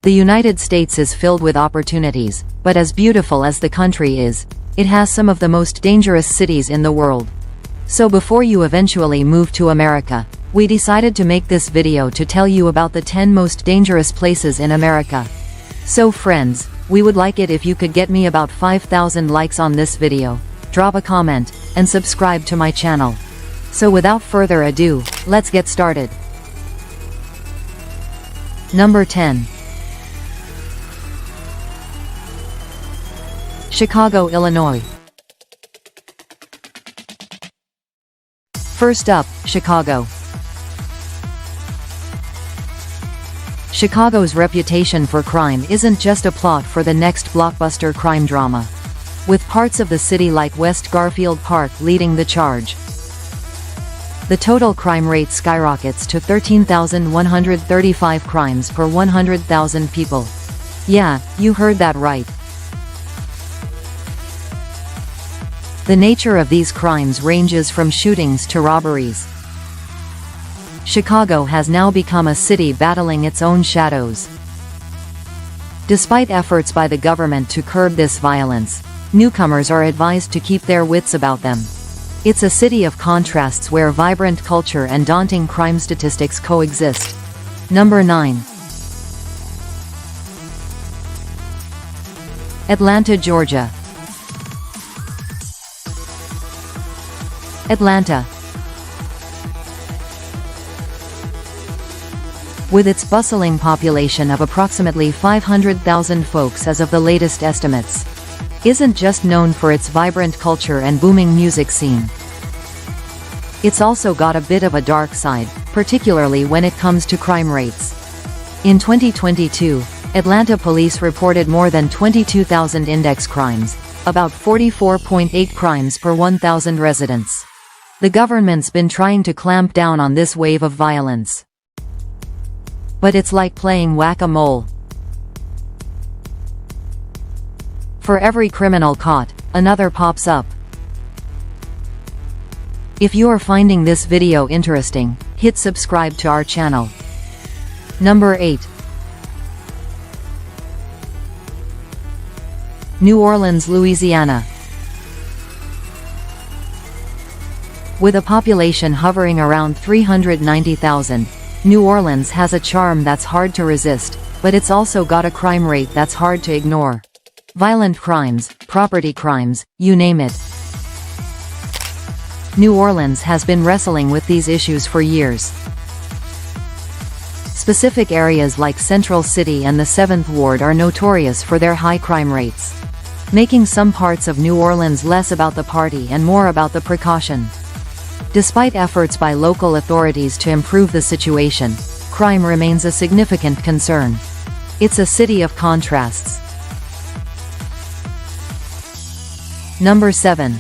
The United States is filled with opportunities, but as beautiful as the country is, it has some of the most dangerous cities in the world. So before you eventually move to America, we decided to make this video to tell you about the 10 most dangerous places in America. So friends, we would like it if you could get me about 5,000 likes on this video, drop a comment, and subscribe to my channel. So without further ado, let's get started. Number 10. Chicago, Illinois. First up, Chicago. Chicago's reputation for crime isn't just a plot for the next blockbuster crime drama. With parts of the city like West Garfield Park leading the charge. The total crime rate skyrockets to 13,135 crimes per 100,000 people. Yeah, you heard that right. The nature of these crimes ranges from shootings to robberies. Chicago has now become a city battling its own shadows. Despite efforts by the government to curb this violence, newcomers are advised to keep their wits about them. It's a city of contrasts where vibrant culture and daunting crime statistics coexist. Number 9. Atlanta, Georgia. Atlanta. With its bustling population of approximately 500,000 folks as of the latest estimates, isn't just known for its vibrant culture and booming music scene. It's also got a bit of a dark side, particularly when it comes to crime rates. In 2022, Atlanta police reported more than 22,000 index crimes, about 44.8 crimes per 1,000 residents. The government's been trying to clamp down on this wave of violence. But it's like playing whack-a-mole. For every criminal caught, another pops up. If you are finding this video interesting, hit subscribe to our channel. Number 8. New Orleans, Louisiana. With a population hovering around 390,000, New Orleans has a charm that's hard to resist, but it's also got a crime rate that's hard to ignore. Violent crimes, property crimes, you name it. New Orleans has been wrestling with these issues for years. Specific areas like Central City and the 7th Ward are notorious for their high crime rates, making some parts of New Orleans less about the party and more about the precaution. Despite efforts by local authorities to improve the situation, crime remains a significant concern. It's a city of contrasts. Number 7.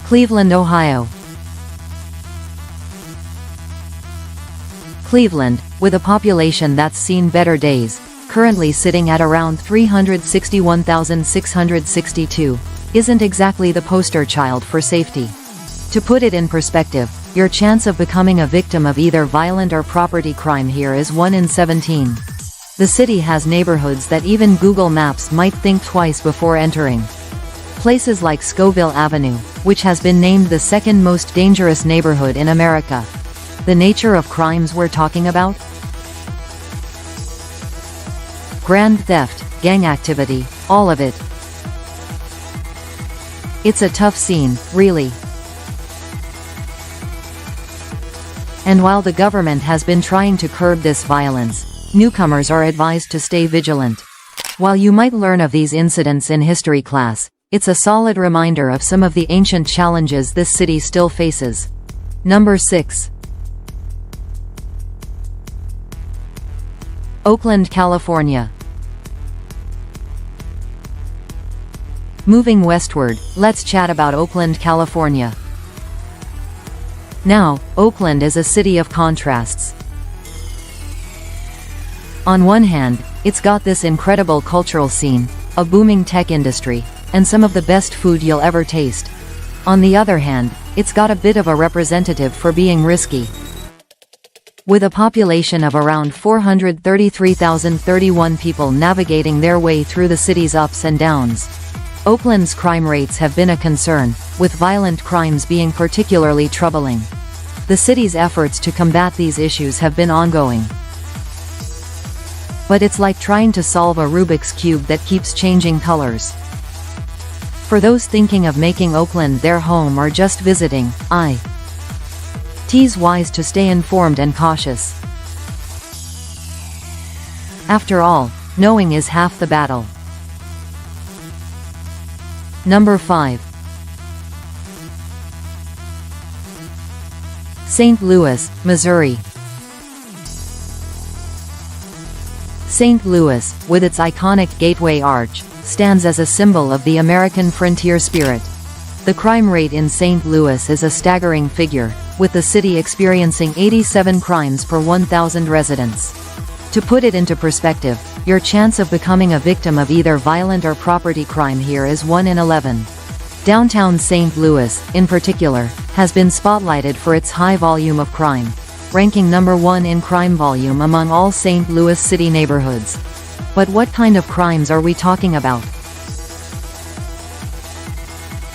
Cleveland, Ohio. Cleveland, with a population that's seen better days, currently sitting at around 361,662, isn't exactly the poster child for safety. To put it in perspective, your chance of becoming a victim of either violent or property crime here is 1 in 17. The city has neighborhoods that even Google Maps might think twice before entering. Places like Scoville Avenue, which has been named the second most dangerous neighborhood in America. The nature of crimes we're talking about? Grand theft, gang activity, all of it. It's a tough scene, really. And while the government has been trying to curb this violence, newcomers are advised to stay vigilant. While you might learn of these incidents in history class, it's a solid reminder of some of the ancient challenges this city still faces. Number 6. Oakland, California. Moving westward, let's chat about Oakland, California. Now, Oakland is a city of contrasts. On one hand, it's got this incredible cultural scene, a booming tech industry, and some of the best food you'll ever taste. On the other hand, it's got a bit of a representative for being risky. With a population of around 433,031 people navigating their way through the city's ups and downs, Oakland's crime rates have been a concern, with violent crimes being particularly troubling. The city's efforts to combat these issues have been ongoing. But it's like trying to solve a Rubik's Cube that keeps changing colors. For those thinking of making Oakland their home or just visiting, it's wise to stay informed and cautious. After all, knowing is half the battle. Number 5. St. Louis, Missouri. St. Louis, with its iconic Gateway Arch, stands as a symbol of the American frontier spirit. The crime rate in St. Louis is a staggering figure, with the city experiencing 87 crimes per 1,000 residents. To put it into perspective, your chance of becoming a victim of either violent or property crime here is 1 in 11. Downtown St. Louis, in particular, has been spotlighted for its high volume of crime, ranking number 1 in crime volume among all St. Louis city neighborhoods. But what kind of crimes are we talking about?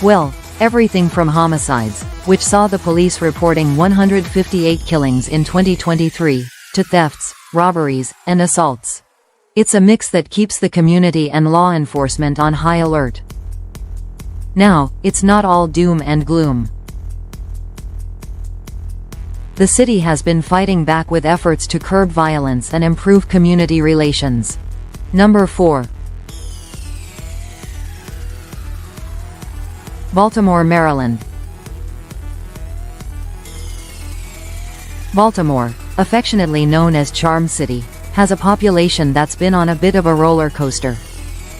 Well, everything from homicides, which saw the police reporting 158 killings in 2023, to thefts, robberies, and assaults. It's a mix that keeps the community and law enforcement on high alert. Now, it's not all doom and gloom. The city has been fighting back with efforts to curb violence and improve community relations. Number 4. Baltimore, Maryland. Baltimore, affectionately known as Charm City, has a population that's been on a bit of a roller coaster.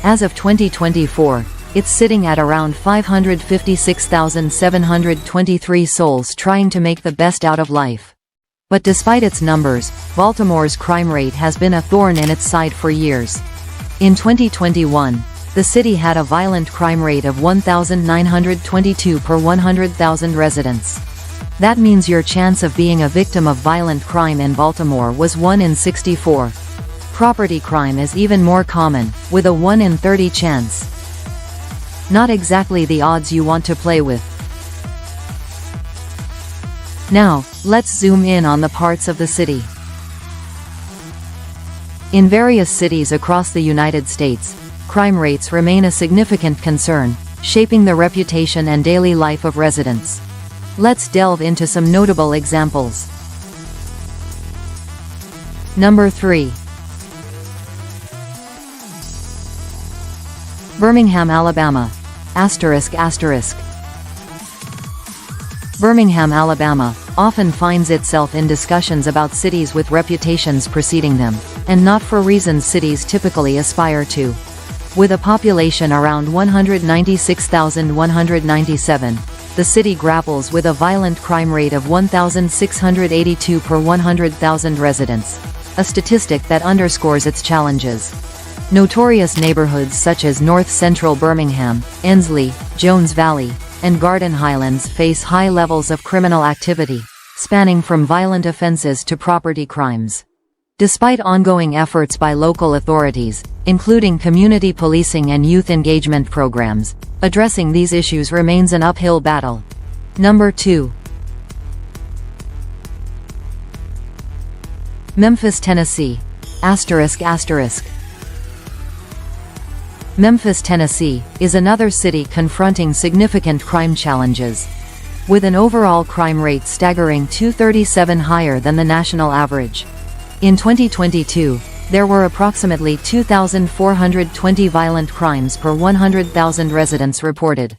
As of 2024, it's sitting at around 556,723 souls trying to make the best out of life. But despite its numbers, Baltimore's crime rate has been a thorn in its side for years. In 2021, the city had a violent crime rate of 1,922 per 100,000 residents. That means your chance of being a victim of violent crime in Baltimore was 1 in 64. Property crime is even more common, with a 1 in 30 chance. Not exactly the odds you want to play with. Now, let's zoom in on the parts of the city. In various cities across the United States, crime rates remain a significant concern, shaping the reputation and daily life of residents. Let's delve into some notable examples. Number 3. Birmingham, Alabama. Birmingham, Alabama, often finds itself in discussions about cities with reputations preceding them, and not for reasons cities typically aspire to. With a population around 196,197, the city grapples with a violent crime rate of 1,682 per 100,000 residents, a statistic that underscores its challenges. Notorious neighborhoods such as North Central Birmingham, Ensley, Jones Valley, and Garden Highlands face high levels of criminal activity, spanning from violent offenses to property crimes. Despite ongoing efforts by local authorities, including community policing and youth engagement programs, addressing these issues remains an uphill battle. Number 2. Memphis, Tennessee. Memphis, Tennessee, is another city confronting significant crime challenges. With an overall crime rate staggering 237 higher than the national average. In 2022, there were approximately 2,420 violent crimes per 100,000 residents reported.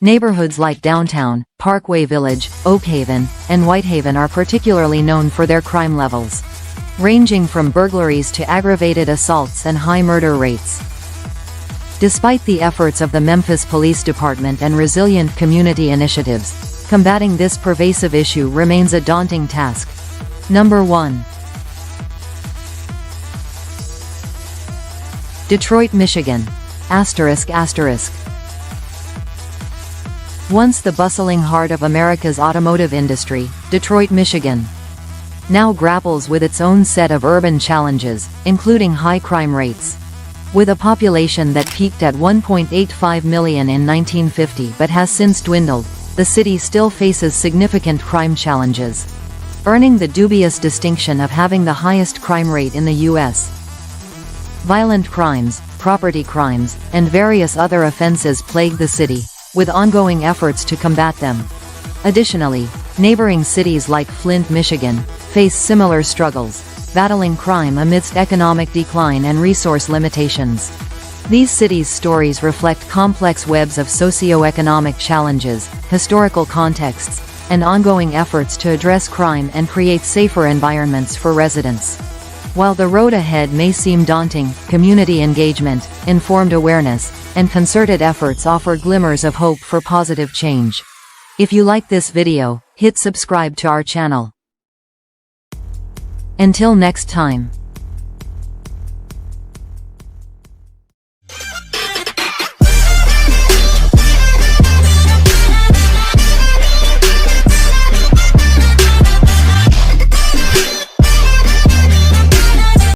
Neighborhoods like Downtown, Parkway Village, Oakhaven, and Whitehaven are particularly known for their crime levels, ranging from burglaries to aggravated assaults and high murder rates. Despite the efforts of the Memphis Police Department and resilient community initiatives, combating this pervasive issue remains a daunting task. Number 1. Detroit, Michigan. Once the bustling heart of America's automotive industry, Detroit, Michigan now grapples with its own set of urban challenges, including high crime rates. With a population that peaked at 1.85 million in 1950 but has since dwindled, the city still faces significant crime challenges, earning the dubious distinction of having the highest crime rate in the U.S. Violent crimes, property crimes, and various other offenses plague the city, with ongoing efforts to combat them. Additionally, neighboring cities like Flint, Michigan, face similar struggles, battling crime amidst economic decline and resource limitations. These cities' stories reflect complex webs of socio-economic challenges, historical contexts, and ongoing efforts to address crime and create safer environments for residents. While the road ahead may seem daunting, community engagement, informed awareness, and concerted efforts offer glimmers of hope for positive change. If you like this video, hit subscribe to our channel. Until next time.